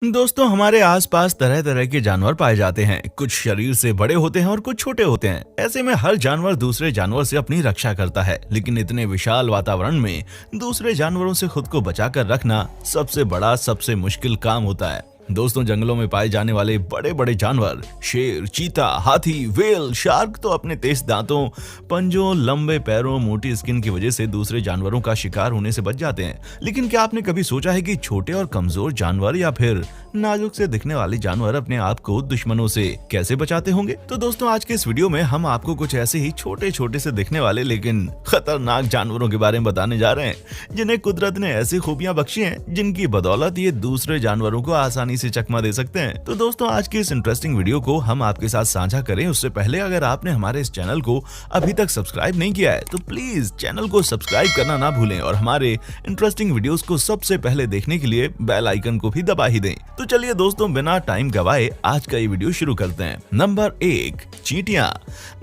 दोस्तों, हमारे आसपास तरह तरह के जानवर पाए जाते हैं। कुछ शरीर से बड़े होते हैं और कुछ छोटे होते हैं। ऐसे में हर जानवर दूसरे जानवर से अपनी रक्षा करता है, लेकिन इतने विशाल वातावरण में दूसरे जानवरों से खुद को बचाकर रखना सबसे बड़ा, सबसे मुश्किल काम होता है। दोस्तों, जंगलों में पाए जाने वाले बड़े बड़े जानवर शेर, चीता, हाथी, व्हेल, शार्क तो अपने तेज दांतों, पंजों, लंबे पैरों, मोटी स्किन की वजह से दूसरे जानवरों का शिकार होने से बच जाते हैं। लेकिन क्या आपने कभी सोचा है कि छोटे और कमजोर जानवर या फिर नाजुक से दिखने वाले जानवर अपने आप को दुश्मनों से कैसे बचाते होंगे? तो दोस्तों, आज के इस वीडियो में हम आपको कुछ ऐसे ही छोटे छोटे से दिखने वाले लेकिन खतरनाक जानवरों के बारे में बताने जा रहे हैं, जिन्हें कुदरत ने ऐसी खूबियां बख्शी हैं जिनकी बदौलत ये दूसरे जानवरों को आसानी से चकमा दे सकते हैं। तो दोस्तों, आज की इस इंटरेस्टिंग वीडियो को हम आपके साथ साझा करें उससे पहले अगर आपने हमारे इस चैनल को अभी तक सब्सक्राइब नहीं किया है तो प्लीज चैनल को सब्सक्राइब करना ना भूलें और हमारे इंटरेस्टिंग वीडियोस को सबसे पहले देखने के लिए बेल आइकन को भी दबा ही दें। तो चलिए दोस्तों, बिना टाइम गवाए आज का ये वीडियो शुरू करते हैं। नंबर 1, चींटियां।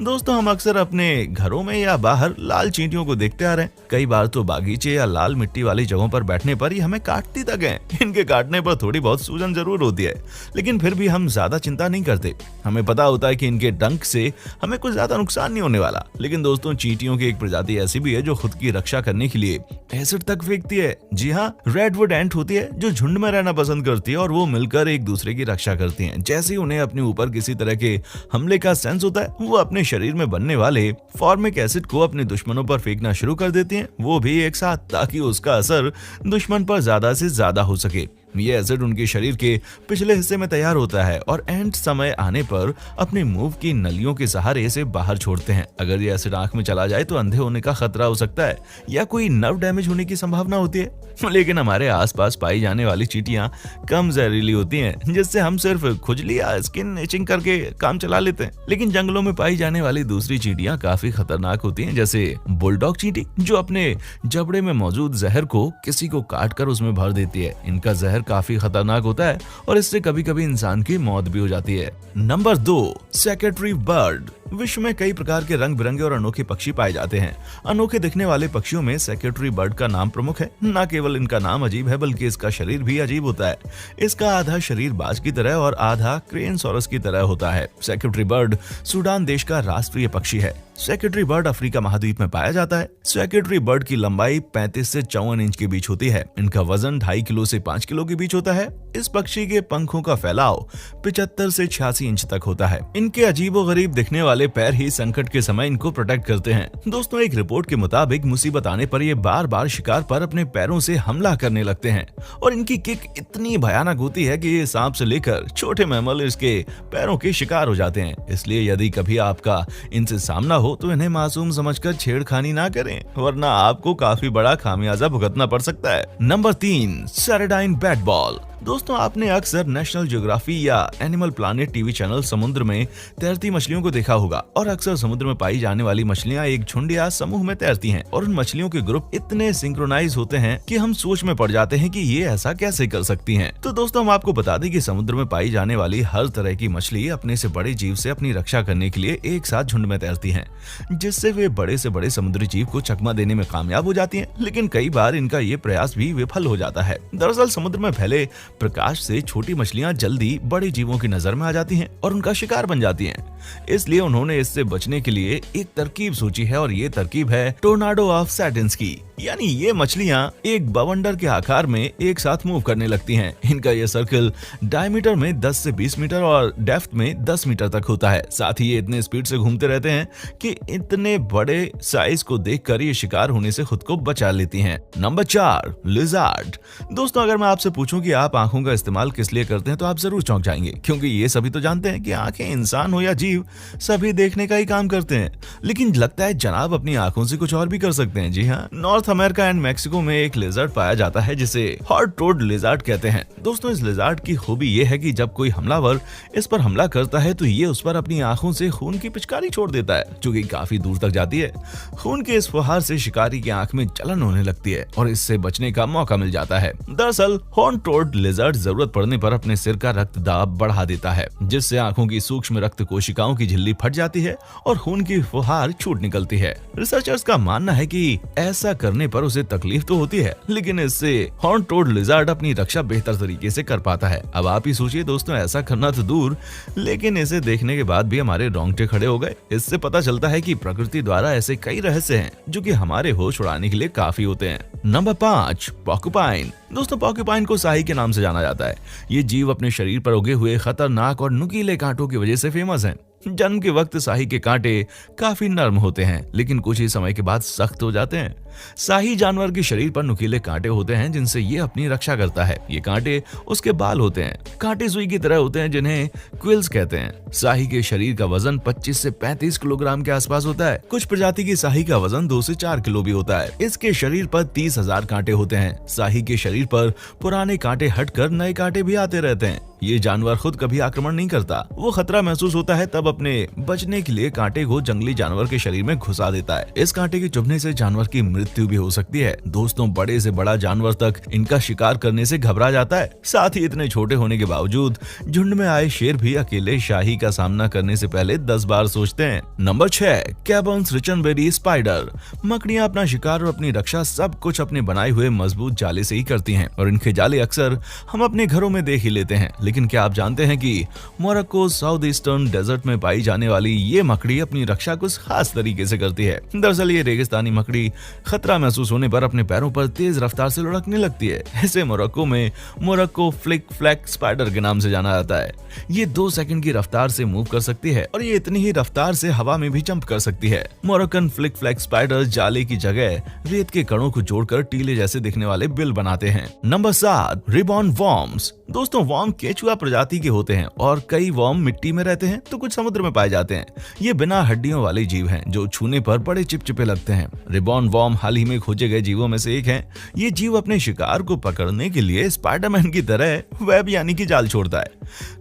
दोस्तों, हम अक्सर अपने घरों में या बाहर लाल चींटियों को देखते आ रहे हैं। कई बार तो बागीचे या लाल मिट्टी वाली जगहों पर बैठने पर ही हमें काटती तक हैं। इनके काटने पर थोड़ी बहुत सूजन जरूर होती है, लेकिन फिर भी हम ज्यादा चिंता नहीं करते। हमें पता होता है कि इनके डंक से हमें कुछ ज्यादा नुकसान नहीं होने वाला। लेकिन दोस्तों, चींटियों की एक प्रजाति ऐसी भी है जो खुद की रक्षा करने के लिए एसिड तक फेंकती है। जी हाँ, रेडवुड एंट होती है जो झुंड में रहना पसंद करती है और वो मिलकर एक दूसरे की रक्षा करती हैं। जैसे ही उन्हें अपने ऊपर किसी तरह के हमले का सेंस होता है, वो अपने शरीर में बनने वाले फॉर्मिक एसिड को अपने दुश्मनों पर फेंकना शुरू कर देती हैं, वो भी एक साथ, ताकि उसका असर दुश्मन पर ज्यादा से ज्यादा हो सके। ये एसिड उनके शरीर के पिछले हिस्से में तैयार होता है और एंट समय आने पर अपने मुंह की नलियों के सहारे इसे बाहर छोड़ते हैं। अगर ये एसिड आंख में चला जाए तो अंधे होने का खतरा हो सकता है या कोई नर्व डैमेज होने की संभावना होती है। लेकिन हमारे आसपास पाई जाने वाली चींटियां कम जहरीली होती हैं, जिससे हम सिर्फ खुजली या स्किन इचिंग करके काम चला लेते हैं। लेकिन जंगलों में पाई जाने वाली दूसरी चींटियां काफी खतरनाक होती हैं, जैसे बुलडॉग चींटी, जो अपने जबड़े में मौजूद जहर को किसी को काट कर उसमें भर देती है। इनका जहर काफी खतरनाक होता है और इससे कभी कभी इंसान की मौत भी हो जाती है। Number 2, secretary bird. विश्व में कई प्रकार के रंग बिरंगे और अनोखे पक्षी पाए जाते हैं। अनोखे दिखने वाले पक्षियों में सेक्रेटरी बर्ड का नाम प्रमुख है। न केवल इनका नाम अजीब है बल्कि इसका शरीर भी अजीब होता है। इसका आधा शरीर बाज की तरह और आधा क्रेनसोरस की तरह होता है। सेक्रेटरी बर्ड सूडान देश का राष्ट्रीय पक्षी है। सेक्रेटरी बर्ड अफ्रीका महाद्वीप में पाया जाता है। सेक्रेटरी बर्ड की लंबाई 35 से 54 इंच के बीच होती है। इनका वजन 2.5 किलो से 5 किलो के बीच होता है। इस पक्षी के पंखों का फैलाव 75 से 86 इंच तक होता है। इनके अजीबोगरीब दिखने वाले पैर ही संकट के समय इनको प्रोटेक्ट करते हैं। दोस्तों, एक रिपोर्ट के मुताबिक मुसीबत आने पर ये बार बार शिकार पर अपने पैरों से हमला करने लगते हैं और इनकी किक इतनी भयानक होती है कि ये सांप से लेकर छोटे मैमल इसके पैरों के शिकार हो जाते हैं। इसलिए यदि कभी आपका इनसे सामना हो तो इन्हें मासूम समझकर छेड़खानी ना करें, वरना आपको काफी बड़ा खामियाजा भुगतना पड़ सकता है। Number 3, sardine bait ball. दोस्तों, आपने अक्सर नेशनल ज्योग्राफी या एनिमल प्लानेट टीवी चैनल समुद्र में तैरती मछलियों को देखा होगा और अक्सर समुद्र में पाई जाने वाली मछलियां एक झुंड या समूह में तैरती हैं और उन मछलियों के ग्रुप इतने सिंक्रोनाइज होते हैं कि हम सोच में पड़ जाते हैं कि ये ऐसा कैसे कर सकती हैं। तो दोस्तों, हम आपको बता दें कि समुद्र में पाई जाने वाली हर तरह की मछली अपने से बड़े जीव से अपनी रक्षा करने के लिए एक साथ झुंड में तैरती हैं, जिससे वे बड़े से बड़े समुद्री जीव को चकमा देने में कामयाब हो जाती हैं। लेकिन कई बार इनका ये प्रयास भी विफल हो जाता है। दरअसल समुद्र में फैले प्रकाश से छोटी मछलियां जल्दी बड़े जीवों की नजर में आ जाती हैं और उनका शिकार बन जाती हैं। इसलिए उन्होंने इससे बचने के लिए एक तरकीब सोची है और ये तरकीब है टोर्नाडो ऑफ सैटिन्स की। यानी ये मछलियां एक बवंडर के आकार में एक साथ मूव करने लगती हैं। इनका ये सर्कल डायमीटर में 10 से 20 मीटर और डेप्थ में 10 मीटर तक होता है। साथ ही ये इतने स्पीड से घूमते रहते हैं कि इतने बड़े साइज को देखकर ये शिकार होने से खुद को बचा लेती हैं। Number 4, lizard. दोस्तों, अगर मैं आपसे पूछूं कि आप आंखों का इस्तेमाल किस लिए करते हैं तो आप जरूर चौंक जाएंगे, क्योंकि ये सभी तो जानते हैं कि आंखें इंसान हो या जीव सभी देखने का ही काम करते हैं। लेकिन लगता है जनाब अपनी आंखों से कुछ और भी कर सकते हैं। जी हाँ, नॉर्थ अमेरिका एंड मैक्सिको में एक लिजर्ड पाया जाता है जिसे हॉट टोड लिजर्ड कहते हैं। दोस्तों, इस लिजर्ड की खूबी ये है कि जब कोई हमलावर इस पर हमला करता है तो ये उस पर अपनी आंखों से खून की पिचकारी छोड़ देता है, जो कि काफी दूर तक जाती है। खून के इस फुहार से शिकारी की आंख में जलन होने लगती है और इससे बचने का मौका मिल जाता है। दरअसल हॉट टोड लिजर्ड जरूरत पड़ने पर अपने सिर का रक्त दाब बढ़ा देता है, जिससे आंखों की सूक्ष्म रक्त कोशिकाएं कोशिकाओं की झिल्ली फट जाती है और खून की फुहार छूट निकलती है। रिसर्चर्स का मानना है कि ऐसा करने पर उसे तकलीफ तो होती है, लेकिन इससे हॉर्न टोड लिजर्ड अपनी रक्षा बेहतर तरीके से कर पाता है। अब आप ही सोचिए दोस्तों, ऐसा करना तो दूर, लेकिन इसे देखने के बाद भी हमारे रोंगटे खड़े हो गए। इससे पता चलता है कि प्रकृति द्वारा ऐसे कई रहस्य हैं जो कि हमारे होश उड़ाने के लिए काफी होते हैं। नंबर 5, पोर्क्युपाइन। दोस्तों, पोर्क्युपाइन को शाही के नाम से जाना जाता है। ये जीव अपने शरीर पर उगे हुए खतरनाक और नुकीले कांटों की वजह से फेमस है। जन्म के वक्त शाही के कांटे काफी नरम होते हैं, लेकिन कुछ ही समय के बाद सख्त हो जाते हैं। शाही जानवर के शरीर पर नुकीले कांटे होते हैं जिनसे ये अपनी रक्षा करता है। ये कांटे उसके बाल होते हैं। कांटे सुई की तरह होते हैं जिन्हें क्विल्स कहते हैं। शाही के शरीर का वजन 25 से 35 किलोग्राम के आसपास होता है। कुछ प्रजाति की शाही का वजन 2 से 4 किलो भी होता है। इसके शरीर पर 30,000 कांटे होते हैं। शाही के शरीर पर पुराने कांटे हटकर नए कांटे भी आते रहते हैं। ये जानवर खुद कभी आक्रमण नहीं करता। वो खतरा महसूस होता है तब अपने बचने के लिए कांटे को जंगली जानवर के शरीर में घुसा देता है। इस कांटे के चुभने से जानवर की मृत्यु भी हो सकती है। दोस्तों, बड़े से बड़ा जानवर तक इनका शिकार करने से घबरा जाता है। साथ ही इतने छोटे होने के बावजूद झुंड में आए शेर भी अकेले शाही का सामना करने से पहले 10 बार सोचते हैं। Number 6, कैबर्न्स रिचनबेरी spider. मकड़ियां अपना शिकार और अपनी रक्षा सब कुछ अपने बनाए हुए मजबूत जाले से ही करती हैं और इनके जाले अक्सर हम अपने घरों में देख ही लेते हैं। लेकिन क्या आप जानते हैं कि मोरक्को साउथ ईस्टर्न डेजर्ट में पाई जाने वाली ये मकड़ी अपनी रक्षा कुछ खास तरीके से करती है। दरअसल ये रेगिस्तानी मकड़ी खतरा महसूस होने पर अपने पैरों पर तेज रफ्तार से लुढ़कने लगती है। इसे मोरक्को में मोरक्को फ्लिक फ्लैक स्पाइडर के नाम से जाना जाता है। ये 2 सेकंड की रफ्तार से मूव कर सकती है और ये इतनी ही रफ्तार से हवा में भी जंप कर सकती है। मोरक्कन फ्लिक फ्लैक स्पाइडर जाले की जगह रेत के कणों को जोड़कर टीले जैसे दिखने वाले बिल बनाते हैं। Number 7, ribbon worms. दोस्तों, वॉर्म केचुआ प्रजाति के होते हैं और कई वॉर्म मिट्टी में रहते हैं तो कुछ समुद्र में पाए जाते हैं। ये बिना हड्डियों वाले जीव हैं जो छूने पर बड़े चिपचिपे लगते हैं। रिबॉन वॉर्म हाल ही में खोजे गए जीवों में से एक है। ये जीव अपने शिकार को पकड़ने के लिए स्पाइडरमैन की तरह वेब यानी कि जाल छोड़ता है।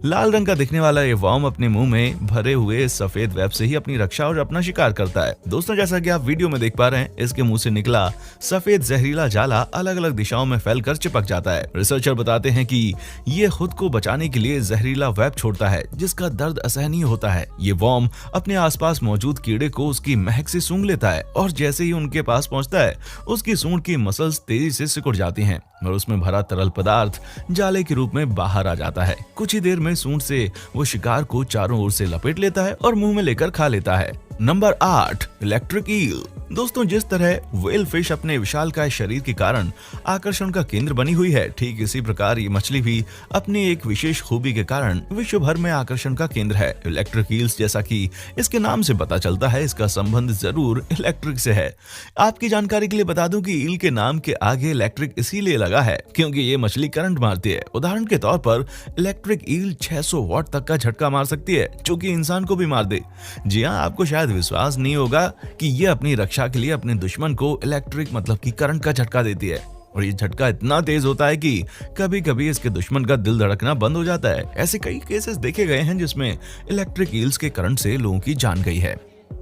लाल रंग का दिखने वाला ये वॉर्म अपने मुंह में भरे हुए सफेद वेब से ही अपनी रक्षा और अपना शिकार करता है। दोस्तों, जैसा कि आप वीडियो में देख पा रहे हैं, इसके मुंह से निकला सफेद जहरीला जाला अलग अलग दिशाओं में फैलकर चिपक जाता है। रिसर्चर बताते हैं कि ये खुद को बचाने के लिए जहरीला वेब छोड़ता है जिसका दर्द असहनीय होता है। ये वॉर्म अपने आसपास मौजूद कीड़े को उसकी महक से सूंघ लेता है और जैसे ही उनके पास पहुंचता है उसकी सूंड की मसल्स तेजी से सिकुड़ जाती हैं और उसमें भरा तरल पदार्थ जाले के रूप में बाहर आ जाता है। कुछ ही देर में सूंड से वो शिकार को चारों ओर से लपेट लेता है और मुंह में लेकर खा लेता है। Number 8, electric eel. दोस्तों, जिस तरह व्हेल फिश अपने विशालकाय शरीर के कारण आकर्षण का केंद्र बनी हुई है, ठीक इसी प्रकार ये मछली भी अपनी एक विशेष खूबी के कारण विश्व भर में आकर्षण का केंद्र है। इलेक्ट्रिक ईल्स, जैसा कि इसके नाम से पता चलता है, इसका संबंध जरूर इलेक्ट्रिक से है। आपकी जानकारी के लिए बता दूं कि ईल के नाम के आगे इलेक्ट्रिक इसीलिए लगा है क्योंकि ये मछली करंट मारती है। उदाहरण के तौर पर इलेक्ट्रिक ईल 600 वॉट तक का झटका मार सकती है जो कि इंसान को भी मार दे। जी हाँ, आपको शायद विश्वास नहीं होगा कि ये अपनी रक्षा के लिए अपने दुश्मन को इलेक्ट्रिक मतलब कि करंट का झटका देती है और ये झटका इतना तेज होता है कि कभी कभी इसके दुश्मन का दिल धड़कना बंद हो जाता है। ऐसे कई केसेस देखे गए हैं जिसमें इलेक्ट्रिक ईल्स के करंट से लोगों की जान गई है।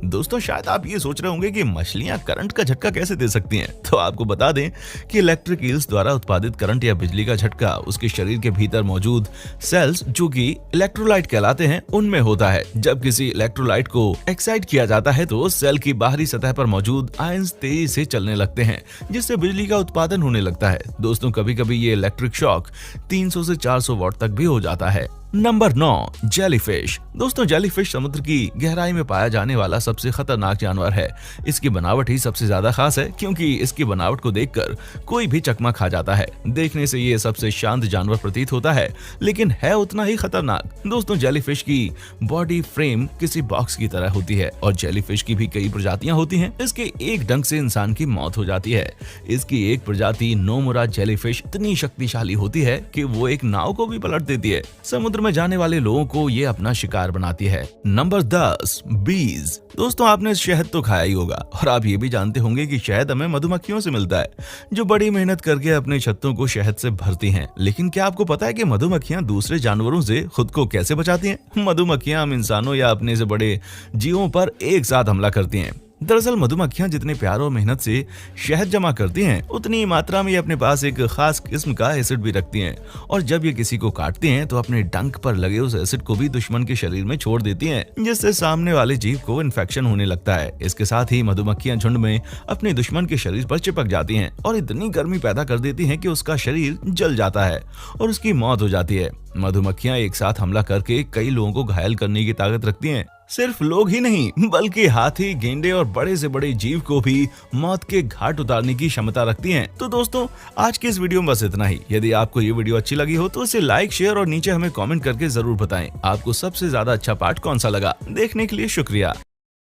दोस्तों, शायद आप ये सोच रहे होंगे कि मछलियां करंट का झटका कैसे दे सकती हैं, तो आपको बता दें कि इलेक्ट्रिक ईल्स द्वारा उत्पादित करंट या बिजली का झटका उसके शरीर के भीतर मौजूद सेल्स जो कि इलेक्ट्रोलाइट कहलाते हैं उनमें होता है। जब किसी इलेक्ट्रोलाइट को एक्साइट किया जाता है तो सेल की बाहरी सतह पर मौजूद आयंस तेजी से चलने लगते हैं जिससे बिजली का उत्पादन होने लगता है। दोस्तों, कभी कभी ये इलेक्ट्रिक शॉक 300 से 400 वॉट तक भी हो जाता है। Number 9, jellyfish. दोस्तों, जेलीफिश समुद्र की गहराई में पाया जाने वाला सबसे खतरनाक जानवर है। इसकी बनावट ही सबसे ज्यादा खास है क्योंकि इसकी बनावट को देखकर कोई भी चकमा खा जाता है। देखने से ये सबसे शांत जानवर प्रतीत होता है लेकिन है उतना ही खतरनाक। दोस्तों, जेलीफिश की बॉडी फ्रेम किसी बॉक्स की तरह होती है और जेलीफिश की भी कई प्रजातियां होती हैं। इसके एक डंक से इंसान की मौत हो जाती है। इसकी एक प्रजाति नोमुरा जेलीफिश इतनी शक्तिशाली होती है कि वो एक नाव को भी पलट देती है। समुद्र में जाने वाले लोगों को ये अपना शिकार बनाती है। नंबर 10, बीज। दोस्तों, आपने शहद तो खाया ही होगा और आप ये भी जानते होंगे कि शहद हमें मधुमक्खियों से मिलता है जो बड़ी मेहनत करके अपने छत्तों को शहद से भरती हैं। लेकिन क्या आपको पता है कि मधुमक्खियां दूसरे जानवरों से खुद को कैसे बचाती हैं? मधुमक्खियां हम इंसानों या अपने से बड़े जीवों पर एक साथ हमला करती हैं। दरअसल मधुमक्खियां जितने प्यार और मेहनत से शहद जमा करती हैं, उतनी मात्रा में ये अपने पास एक खास किस्म का एसिड भी रखती हैं और जब ये किसी को काटती हैं तो अपने डंक पर लगे उस एसिड को भी दुश्मन के शरीर में छोड़ देती हैं, जिससे सामने वाले जीव को इन्फेक्शन होने लगता है। इसके साथ ही मधुमक्खियां झुंड में अपने दुश्मन के शरीर पर चिपक जाती हैं और इतनी गर्मी पैदा कर देती हैं कि उसका शरीर जल जाता है और उसकी मौत हो जाती है। मधुमक्खियां एक साथ हमला करके कई लोगों को घायल करने की ताकत रखती हैं। सिर्फ लोग ही नहीं बल्कि हाथी, गेंडे और बड़े से बड़े जीव को भी मौत के घाट उतारने की क्षमता रखती हैं। तो दोस्तों, आज की इस वीडियो में बस इतना ही। यदि आपको ये वीडियो अच्छी लगी हो तो इसे लाइक, शेयर और नीचे हमें कमेंट करके जरूर बताएं आपको सबसे ज्यादा अच्छा पार्ट कौन सा लगा। देखने के लिए शुक्रिया।